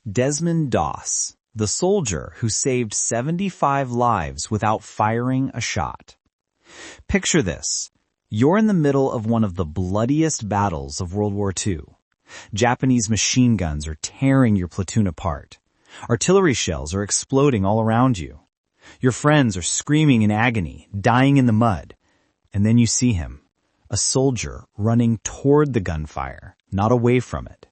Desmond Doss, the soldier who saved 75 lives without firing a shot. Picture this. You're in the middle of one of the bloodiest battles of World War II. Japanese machine guns are tearing your platoon apart. Artillery shells are exploding all around you. Your friends are screaming in agony, dying in the mud. And then you see him, a soldier running toward the gunfire, not away from it.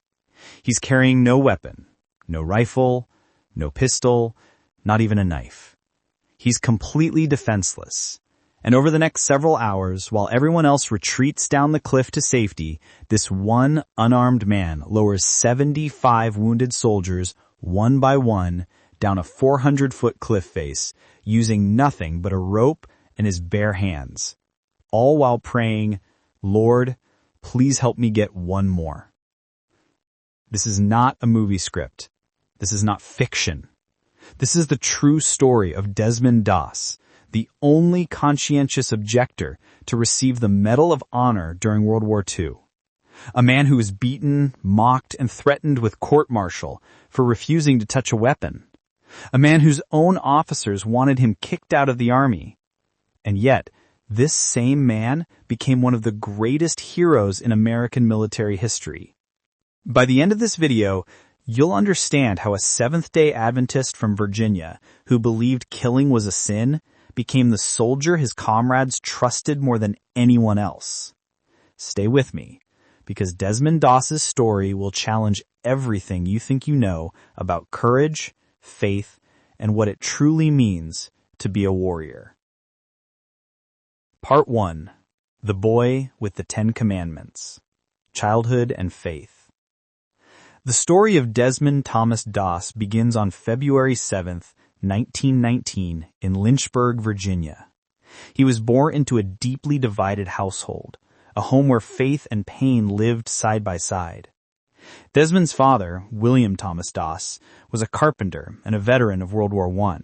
He's carrying no weapon, no rifle, no pistol, not even a knife. He's completely defenseless. And over the next several hours, while everyone else retreats down the cliff to safety, this one unarmed man lowers 75 wounded soldiers, one by one, down a 400-foot cliff face, using nothing but a rope and his bare hands, all while praying, "Lord, please help me get one more." This is not a movie script. This is not fiction. This is the true story of Desmond Doss, the only conscientious objector to receive the Medal of Honor during World War II. A man who was beaten, mocked, and threatened with court-martial for refusing to touch a weapon. A man whose own officers wanted him kicked out of the army. And yet, this same man became one of the greatest heroes in American military history. By the end of this video, you'll understand how a Seventh-day Adventist from Virginia, who believed killing was a sin, became the soldier his comrades trusted more than anyone else. Stay with me, because Desmond Doss's story will challenge everything you think you know about courage, faith, and what it truly means to be a warrior. Part 1. The Boy with the 10 Commandments. Childhood and Faith. The story of Desmond Thomas Doss begins on February 7th, 1919, in Lynchburg, Virginia. He was born into a deeply divided household, a home where faith and pain lived side by side. Desmond's father, William Thomas Doss, was a carpenter and a veteran of World War I.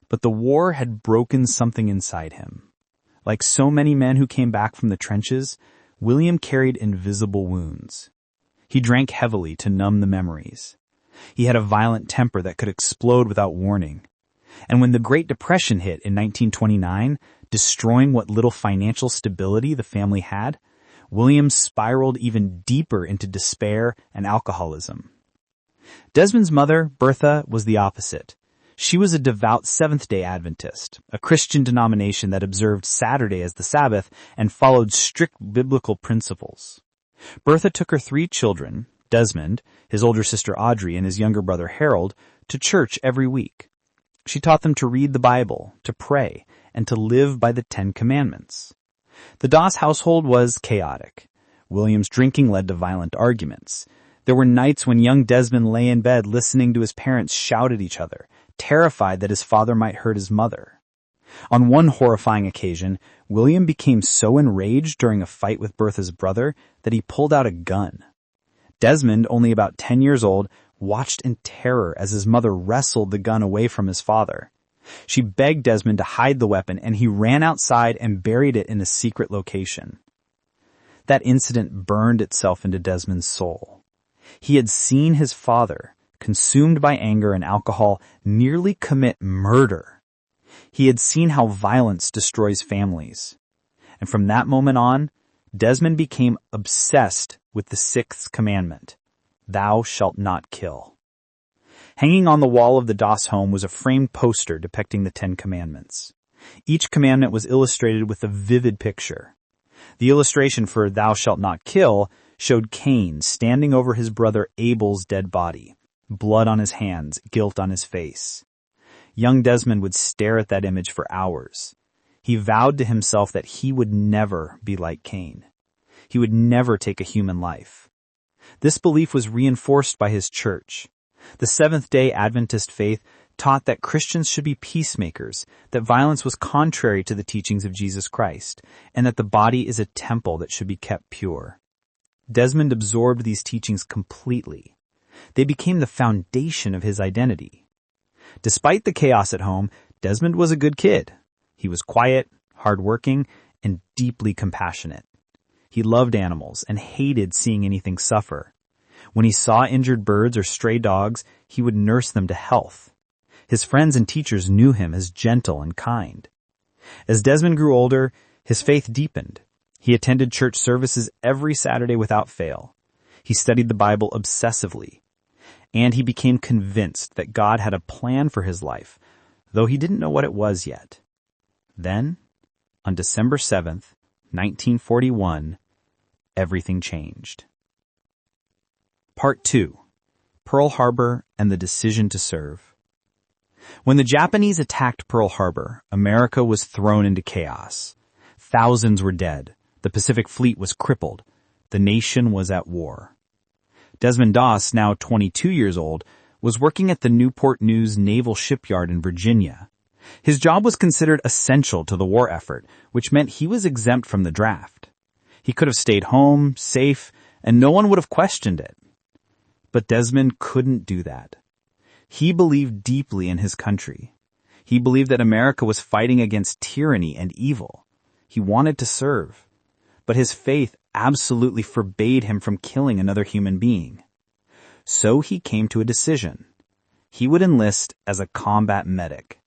But the war had broken something inside him. Like so many men who came back from the trenches, William carried invisible wounds. He drank heavily to numb the memories. He had a violent temper that could explode without warning. And when the Great Depression hit in 1929, destroying what little financial stability the family had, William spiraled even deeper into despair and alcoholism. Desmond's mother, Bertha, was the opposite. She was a devout Seventh-day Adventist, a Christian denomination that observed Saturday as the Sabbath and followed strict biblical principles. Bertha took her 3 children, Desmond, his older sister Audrey, and his younger brother Harold, to church every week. She taught them to read the Bible, to pray, and to live by the 10 Commandments. The Doss household was chaotic. William's drinking led to violent arguments. There were nights when young Desmond lay in bed listening to his parents shout at each other, terrified that his father might hurt his mother. On one horrifying occasion, William became so enraged during a fight with Bertha's brother that he pulled out a gun. Desmond, only about 10 years old, watched in terror as his mother wrestled the gun away from his father. She begged Desmond to hide the weapon, and he ran outside and buried it in a secret location. That incident burned itself into Desmond's soul. He had seen his father, consumed by anger and alcohol, nearly commit murder. He had seen how violence destroys families. And from that moment on, Desmond became obsessed with the 6th commandment, "Thou shalt not kill." Hanging on the wall of the Doss home was a framed poster depicting the 10 Commandments. Each commandment was illustrated with a vivid picture. The illustration for "Thou shalt not kill" showed Cain standing over his brother Abel's dead body, blood on his hands, guilt on his face. Young Desmond would stare at that image for hours. He vowed to himself that he would never be like Cain. He would never take a human life. This belief was reinforced by his church. The Seventh-day Adventist faith taught that Christians should be peacemakers, that violence was contrary to the teachings of Jesus Christ, and that the body is a temple that should be kept pure. Desmond absorbed these teachings completely. They became the foundation of his identity. Despite the chaos at home, Desmond was a good kid. He was quiet, hardworking, and deeply compassionate. He loved animals and hated seeing anything suffer. When he saw injured birds or stray dogs, he would nurse them to health. His friends and teachers knew him as gentle and kind. As Desmond grew older, his faith deepened. He attended church services every Saturday without fail. He studied the Bible obsessively. And he became convinced that God had a plan for his life, though he didn't know what it was yet. Then, on December 7th, 1941, everything changed. Part 2. Pearl Harbor and the Decision to Serve. When the Japanese attacked Pearl Harbor, America was thrown into chaos. Thousands were dead. The Pacific Fleet was crippled. The nation was at war. Desmond Doss, now 22 years old, was working at the Newport News Naval Shipyard in Virginia. His job was considered essential to the war effort, which meant he was exempt from the draft. He could have stayed home, safe, and no one would have questioned it. But Desmond couldn't do that. He believed deeply in his country. He believed that America was fighting against tyranny and evil. He wanted to serve. But his faith absolutely forbade him from killing another human being. So he came to a decision. He would enlist as a combat medic.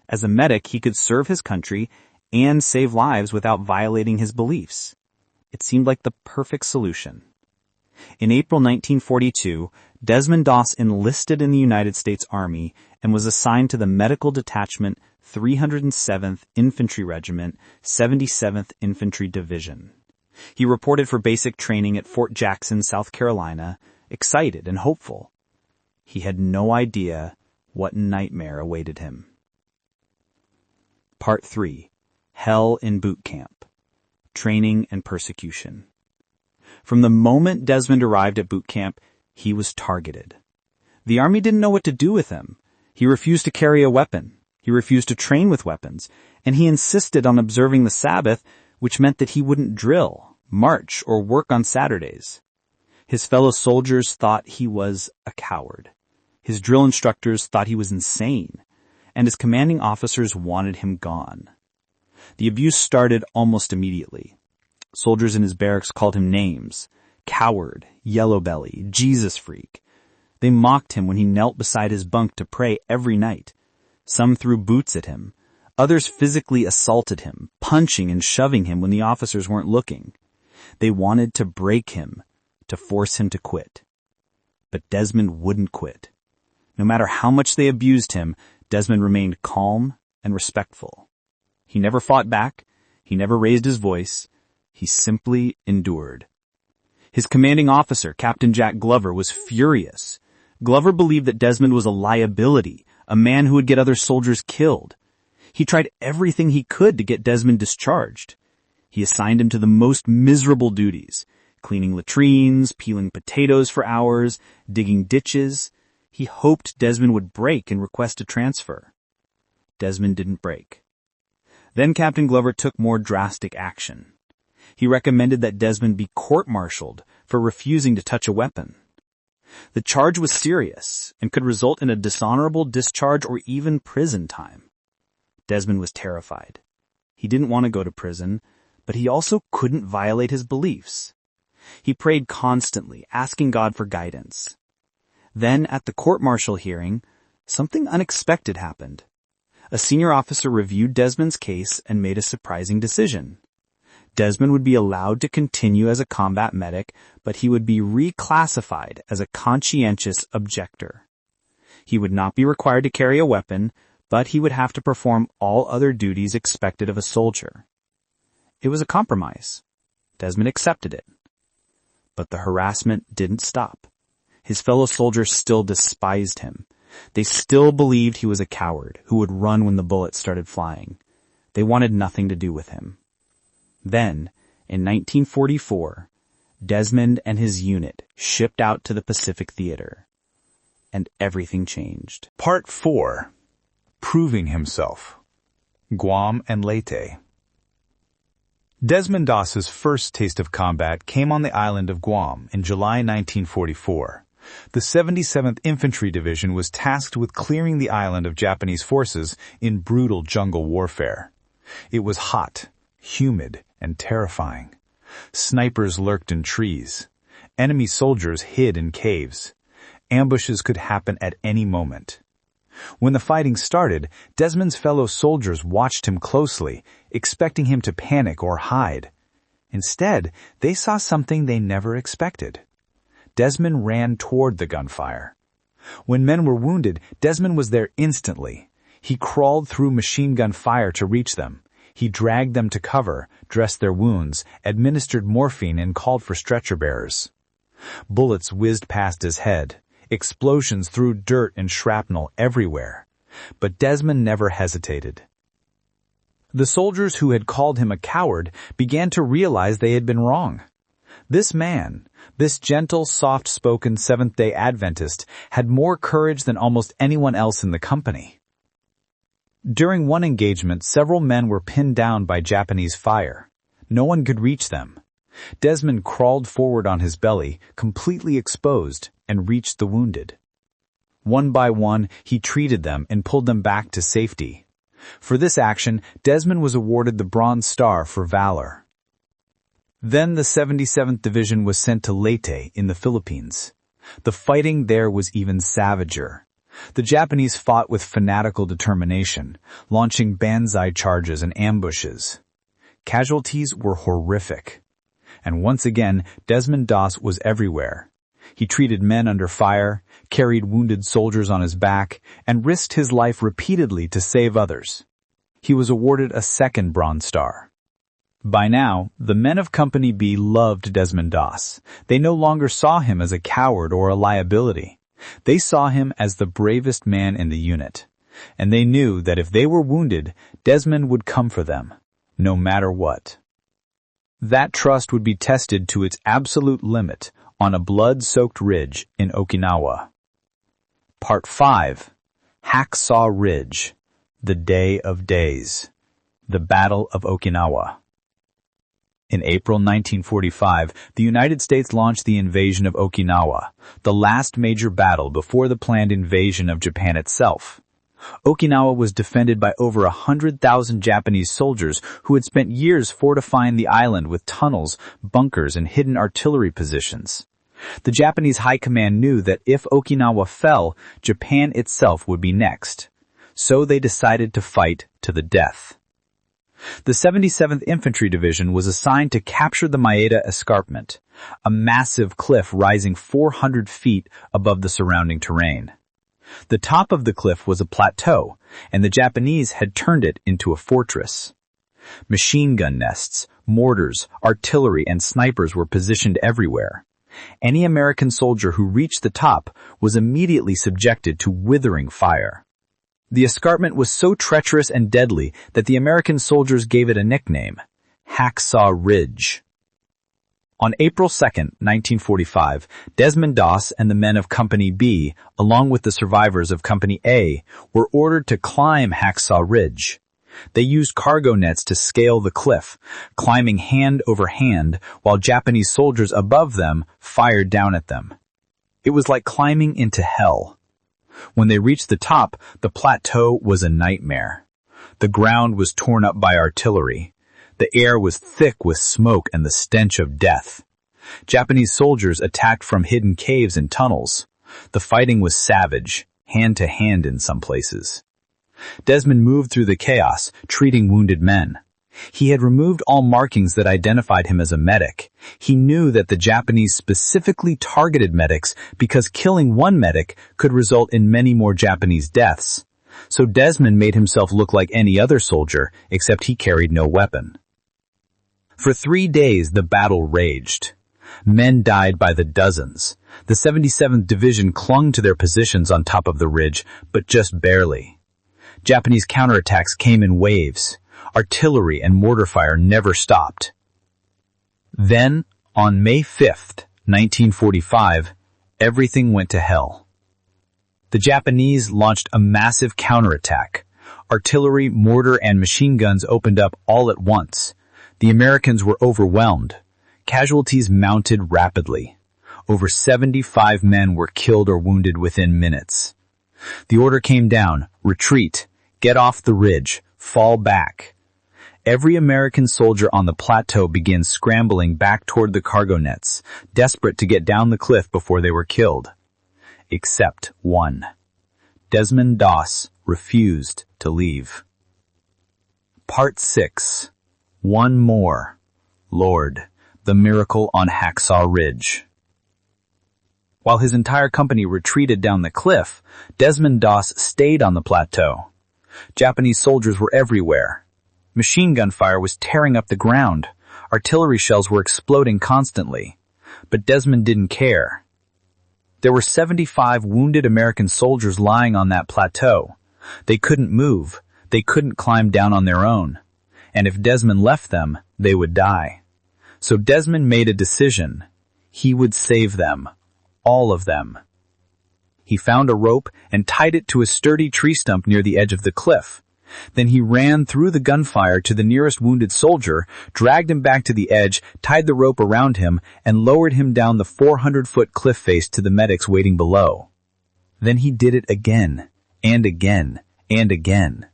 As a medic, he could serve his country and save lives without violating his beliefs. It seemed like the perfect solution. In April 1942, Desmond Doss enlisted in the United States Army and was assigned to the Medical Detachment 307th Infantry Regiment, 77th Infantry Division. He reported for basic training at Fort Jackson, South Carolina, excited and hopeful. He had no idea what nightmare awaited him. Part 3. Hell in Boot Camp. Training and Persecution. From the moment Desmond arrived at boot camp, he was targeted. The Army didn't know what to do with him. He refused to carry a weapon. He refused to train with weapons. And he insisted on observing the Sabbath, which meant that he wouldn't drill, march, or work on Saturdays. His fellow soldiers thought he was a coward. His drill instructors thought he was insane. And his commanding officers wanted him gone. The abuse started almost immediately. Soldiers in his barracks called him names: coward, yellow belly, Jesus freak. They mocked him when he knelt beside his bunk to pray every night. Some threw boots at him. Others physically assaulted him, punching and shoving him when the officers weren't looking. They wanted to break him, to force him to quit. But Desmond wouldn't quit. No matter how much they abused him, Desmond remained calm and respectful. He never fought back. He never raised his voice. He simply endured. His commanding officer, Captain Jack Glover, was furious. Glover believed that Desmond was a liability, a man who would get other soldiers killed. He tried everything he could to get Desmond discharged. He assigned him to the most miserable duties: cleaning latrines, peeling potatoes for hours, digging ditches. He hoped Desmond would break and request a transfer. Desmond didn't break. Then Captain Glover took more drastic action. He recommended that Desmond be court-martialed for refusing to touch a weapon. The charge was serious and could result in a dishonorable discharge or even prison time. Desmond was terrified. He didn't want to go to prison, but he also couldn't violate his beliefs. He prayed constantly, asking God for guidance. Then, at the court-martial hearing, something unexpected happened. A senior officer reviewed Desmond's case and made a surprising decision. Desmond would be allowed to continue as a combat medic, but he would be reclassified as a conscientious objector. He would not be required to carry a weapon, but he would have to perform all other duties expected of a soldier. It was a compromise. Desmond accepted it. But the harassment didn't stop. His fellow soldiers still despised him. They still believed he was a coward who would run when the bullets started flying. They wanted nothing to do with him. Then, in 1944, Desmond and his unit shipped out to the Pacific Theater. And everything changed. Part 4. Proving Himself. Guam and Leyte. Desmond Doss's first taste of combat came on the island of Guam in July 1944. The 77th Infantry Division was tasked with clearing the island of Japanese forces in brutal jungle warfare. It was hot, humid, and terrifying. Snipers lurked in trees. Enemy soldiers hid in caves. Ambushes could happen at any moment. When the fighting started, Desmond's fellow soldiers watched him closely, expecting him to panic or hide. Instead, they saw something they never expected. Desmond ran toward the gunfire. When men were wounded, Desmond was there instantly. He crawled through machine gun fire to reach them. He dragged them to cover, dressed their wounds, administered morphine, and called for stretcher bearers. Bullets whizzed past his head. Explosions threw dirt and shrapnel everywhere. But Desmond never hesitated. The soldiers who had called him a coward began to realize they had been wrong. This man, this gentle, soft-spoken Seventh-day Adventist, had more courage than almost anyone else in the company. During one engagement, several men were pinned down by Japanese fire. No one could reach them. Desmond crawled forward on his belly, completely exposed, and reached the wounded. One by one, he treated them and pulled them back to safety. For this action, Desmond was awarded the Bronze Star for valor. Then the 77th Division was sent to Leyte in the Philippines. The fighting there was even savager. The Japanese fought with fanatical determination, launching banzai charges and ambushes. Casualties were horrific. And once again, Desmond Doss was everywhere. He treated men under fire, carried wounded soldiers on his back, and risked his life repeatedly to save others. He was awarded a second Bronze Star. By now, the men of Company B loved Desmond Doss. They no longer saw him as a coward or a liability. They saw him as the bravest man in the unit. And they knew that if they were wounded, Desmond would come for them, no matter what. That trust would be tested to its absolute limit on a blood-soaked ridge in Okinawa. Part 5. Hacksaw Ridge. The Day of Days. The Battle of Okinawa. In April 1945, the United States launched the invasion of Okinawa, the last major battle before the planned invasion of Japan itself. Okinawa was defended by over 100,000 Japanese soldiers who had spent years fortifying the island with tunnels, bunkers, and hidden artillery positions. The Japanese high command knew that if Okinawa fell, Japan itself would be next. So they decided to fight to the death. The 77th Infantry Division was assigned to capture the Maeda Escarpment, a massive cliff rising 400 feet above the surrounding terrain. The top of the cliff was a plateau, and the Japanese had turned it into a fortress. Machine gun nests, mortars, artillery, and snipers were positioned everywhere. Any American soldier who reached the top was immediately subjected to withering fire. The escarpment was so treacherous and deadly that the American soldiers gave it a nickname, Hacksaw Ridge. On April 2, 1945, Desmond Doss and the men of Company B, along with the survivors of Company A, were ordered to climb Hacksaw Ridge. They used cargo nets to scale the cliff, climbing hand over hand while Japanese soldiers above them fired down at them. It was like climbing into hell. When they reached the top, the plateau was a nightmare. The ground was torn up by artillery. The air was thick with smoke and the stench of death. Japanese soldiers attacked from hidden caves and tunnels. The fighting was savage, hand to hand in some places. Desmond moved through the chaos, treating wounded men. He had removed all markings that identified him as a medic. He knew that the Japanese specifically targeted medics because killing one medic could result in many more Japanese deaths. So Desmond made himself look like any other soldier, except he carried no weapon. For 3 days, the battle raged. Men died by the dozens. The 77th Division clung to their positions on top of the ridge, but just barely. Japanese counterattacks came in waves. Artillery and mortar fire never stopped. Then, on May 5th, 1945, everything went to hell. The Japanese launched a massive counterattack. Artillery, mortar, and machine guns opened up all at once. The Americans were overwhelmed. Casualties mounted rapidly. Over 75 men were killed or wounded within minutes. The order came down, retreat, get off the ridge, fall back. Every American soldier on the plateau began scrambling back toward the cargo nets, desperate to get down the cliff before they were killed. Except one. Desmond Doss refused to leave. Part 6. One more. Lord, the miracle on Hacksaw Ridge. While his entire company retreated down the cliff, Desmond Doss stayed on the plateau. Japanese soldiers were everywhere. Machine gun fire was tearing up the ground. Artillery shells were exploding constantly. But Desmond didn't care. There were 75 wounded American soldiers lying on that plateau. They couldn't move. They couldn't climb down on their own. And if Desmond left them, they would die. So Desmond made a decision. He would save them. All of them. He found a rope and tied it to a sturdy tree stump near the edge of the cliff. Then he ran through the gunfire to the nearest wounded soldier, dragged him back to the edge, tied the rope around him, and lowered him down the 400-foot cliff face to the medics waiting below. Then he did it again, and again, and again.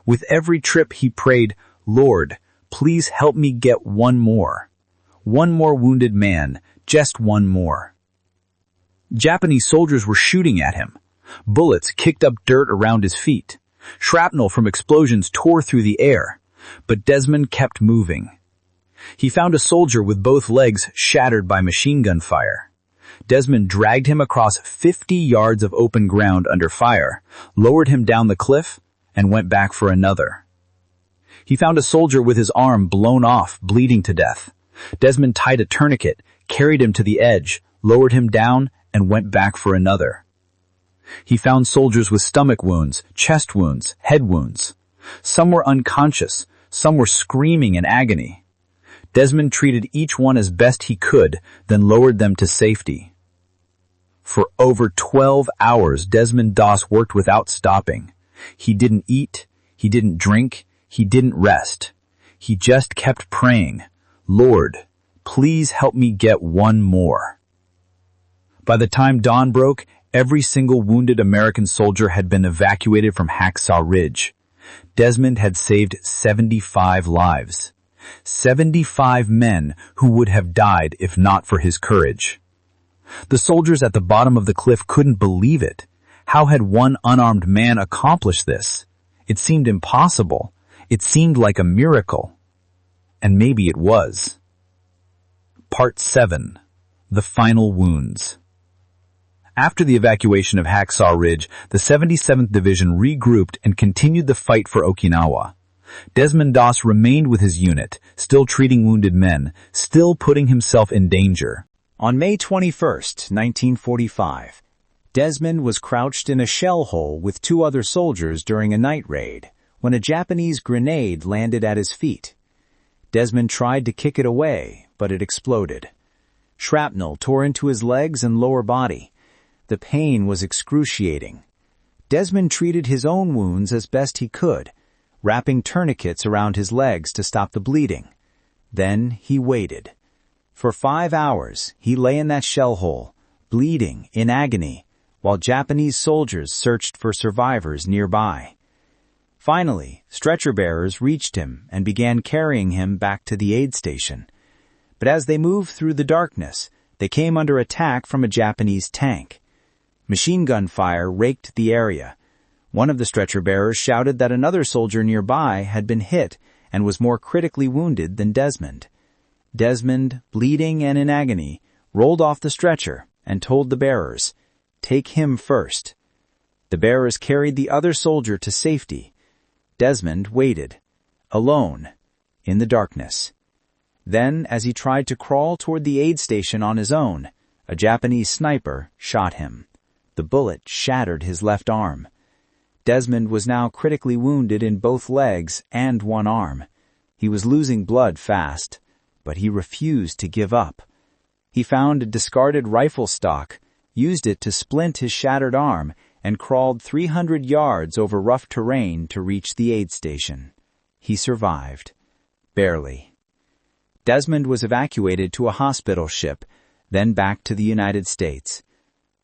With every trip he prayed, "Lord, please help me get one more. One more wounded man, just one more." Japanese soldiers were shooting at him. Bullets kicked up dirt around his feet. Shrapnel from explosions tore through the air, but Desmond kept moving. He found a soldier with both legs shattered by machine gun fire. Desmond dragged him across 50 yards of open ground under fire, lowered him down the cliff, and went back for another. He found a soldier with his arm blown off, bleeding to death. Desmond tied a tourniquet, carried him to the edge, lowered him down, and went back for another. He found soldiers with stomach wounds, chest wounds, head wounds. Some were unconscious, some were screaming in agony. Desmond treated each one as best he could, then lowered them to safety. For over 12 hours, Desmond Doss worked without stopping. He didn't eat, he didn't drink, he didn't rest. He just kept praying, "Lord, please help me get one more." By the time dawn broke, every single wounded American soldier had been evacuated from Hacksaw Ridge. Desmond had saved 75 lives. 75 men who would have died if not for his courage. The soldiers at the bottom of the cliff couldn't believe it. How had one unarmed man accomplished this? It seemed impossible. It seemed like a miracle. And maybe it was. Part 7. The Final Wounds. After the evacuation of Hacksaw Ridge, the 77th Division regrouped and continued the fight for Okinawa. Desmond Doss remained with his unit, still treating wounded men, still putting himself in danger. On May 21, 1945, Desmond was crouched in a shell hole with 2 other soldiers during a night raid when a Japanese grenade landed at his feet. Desmond tried to kick it away, but it exploded. Shrapnel tore into his legs and lower body. The pain was excruciating. Desmond treated his own wounds as best he could, wrapping tourniquets around his legs to stop the bleeding. Then he waited. For 5 hours, he lay in that shell hole, bleeding in agony, while Japanese soldiers searched for survivors nearby. Finally, stretcher bearers reached him and began carrying him back to the aid station. But as they moved through the darkness, they came under attack from a Japanese tank. Machine gun fire raked the area. One of the stretcher bearers shouted that another soldier nearby had been hit and was more critically wounded than Desmond. Desmond, bleeding and in agony, rolled off the stretcher and told the bearers, "Take him first." The bearers carried the other soldier to safety. Desmond waited, alone, in the darkness. Then, as he tried to crawl toward the aid station on his own, a Japanese sniper shot him. The bullet shattered his left arm. Desmond was now critically wounded in both legs and one arm. He was losing blood fast, but he refused to give up. He found a discarded rifle stock, used it to splint his shattered arm, and crawled 300 yards over rough terrain to reach the aid station. He survived. Barely. Desmond was evacuated to a hospital ship, then back to the United States.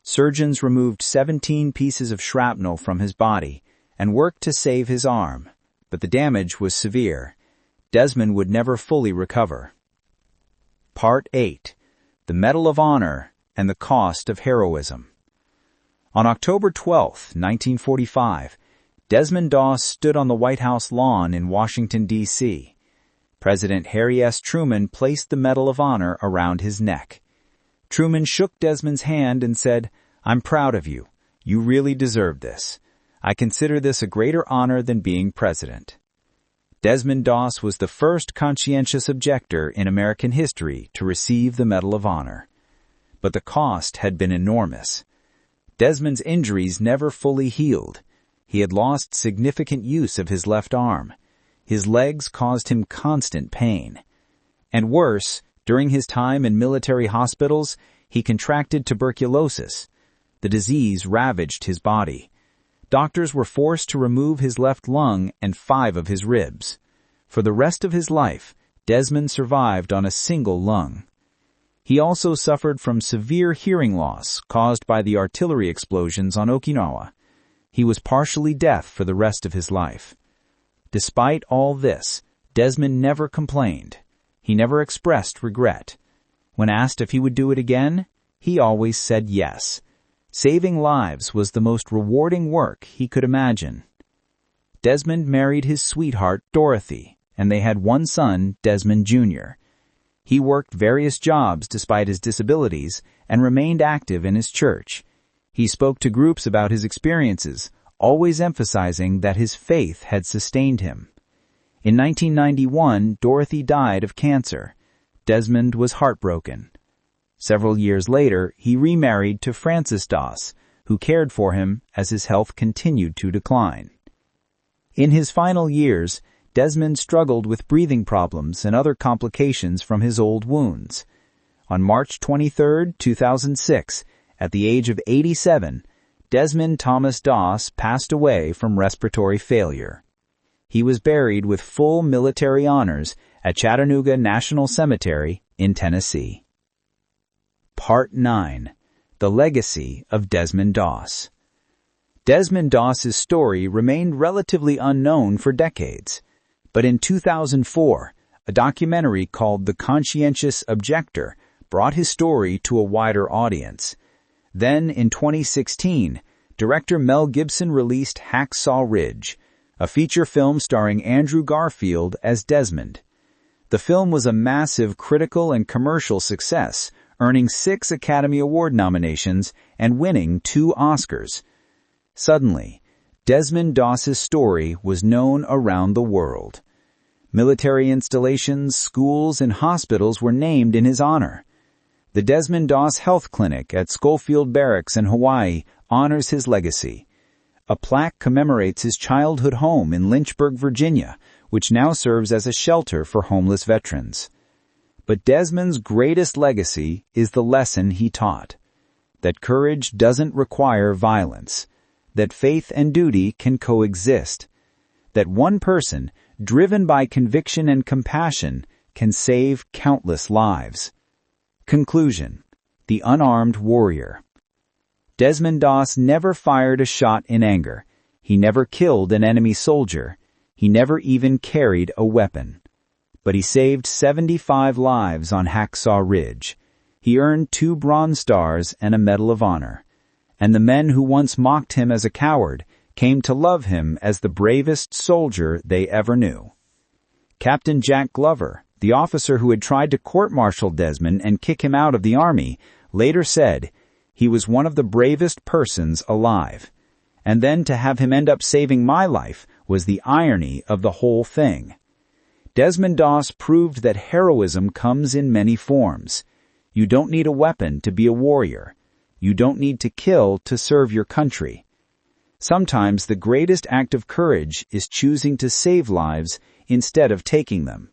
Surgeons removed 17 pieces of shrapnel from his body and worked to save his arm, but the damage was severe. Desmond would never fully recover. Part 8. The Medal of Honor and the Cost of Heroism. On October 12, 1945, Desmond Doss stood on the White House lawn in Washington, D.C. President Harry S. Truman placed the Medal of Honor around his neck. Truman shook Desmond's hand and said, "I'm proud of you. You really deserve this. I consider this a greater honor than being president." Desmond Doss was the first conscientious objector in American history to receive the Medal of Honor. But the cost had been enormous. Desmond's injuries never fully healed. He had lost significant use of his left arm. His legs caused him constant pain. And worse, during his time in military hospitals, he contracted tuberculosis. The disease ravaged his body. Doctors were forced to remove his left lung and 5 of his ribs. For the rest of his life, Desmond survived on a single lung. He also suffered from severe hearing loss caused by the artillery explosions on Okinawa. He was partially deaf for the rest of his life. Despite all this, Desmond never complained. He never expressed regret. When asked if he would do it again, he always said yes. Saving lives was the most rewarding work he could imagine. Desmond married his sweetheart, Dorothy, and they had one son, Desmond Jr. He worked various jobs despite his disabilities and remained active in his church. He spoke to groups about his experiences, always emphasizing that his faith had sustained him. In 1991, Dorothy died of cancer. Desmond was heartbroken. Several years later, he remarried to Frances Doss, who cared for him as his health continued to decline. In his final years, Desmond struggled with breathing problems and other complications from his old wounds. On March 23, 2006, at the age of 87, Desmond Thomas Doss passed away from respiratory failure. He was buried with full military honors at Chattanooga National Cemetery in Tennessee. Part 9. The Legacy of Desmond Doss. Desmond Doss's story remained relatively unknown for decades, but in 2004, a documentary called The Conscientious Objector brought his story to a wider audience. Then, in 2016, director Mel Gibson released Hacksaw Ridge, a feature film starring Andrew Garfield as Desmond. The film was a massive critical and commercial success, earning 6 Academy Award nominations and winning 2 Oscars. Suddenly, Desmond Doss's story was known around the world. Military installations, schools, and hospitals were named in his honor. The Desmond Doss Health Clinic at Schofield Barracks in Hawaii honors his legacy. A plaque commemorates his childhood home in Lynchburg, Virginia, which now serves as a shelter for homeless veterans. But Desmond's greatest legacy is the lesson he taught: that courage doesn't require violence, that faith and duty can coexist, that one person, driven by conviction and compassion, can save countless lives. Conclusion: the unarmed warrior. Desmond Doss never fired a shot in anger. He never killed an enemy soldier. He never even carried a weapon. But he saved 75 lives on Hacksaw Ridge. He earned 2 Bronze Stars and a Medal of Honor. And the men who once mocked him as a coward came to love him as the bravest soldier they ever knew. Captain Jack Glover, the officer who had tried to court-martial Desmond and kick him out of the Army, later said, "He was one of the bravest persons alive." And then to have him end up saving my life was the irony of the whole thing. Desmond Doss proved that heroism comes in many forms. You don't need a weapon to be a warrior. You don't need to kill to serve your country. Sometimes the greatest act of courage is choosing to save lives instead of taking them.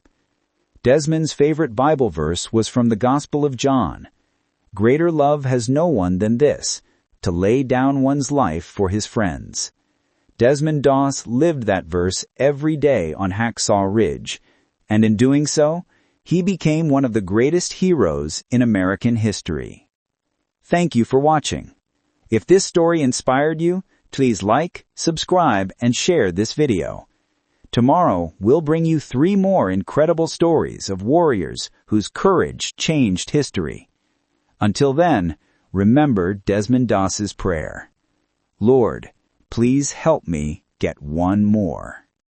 Desmond's favorite Bible verse was from the Gospel of John. "Greater love has no one than this, to lay down one's life for his friends." Desmond Doss lived that verse every day on Hacksaw Ridge, and in doing so, he became one of the greatest heroes in American history. Thank you for watching. If this story inspired you, please like, subscribe, and share this video. Tomorrow, we'll bring you 3 more incredible stories of warriors whose courage changed history. Until then, remember Desmond Doss's prayer. Lord, please help me get one more.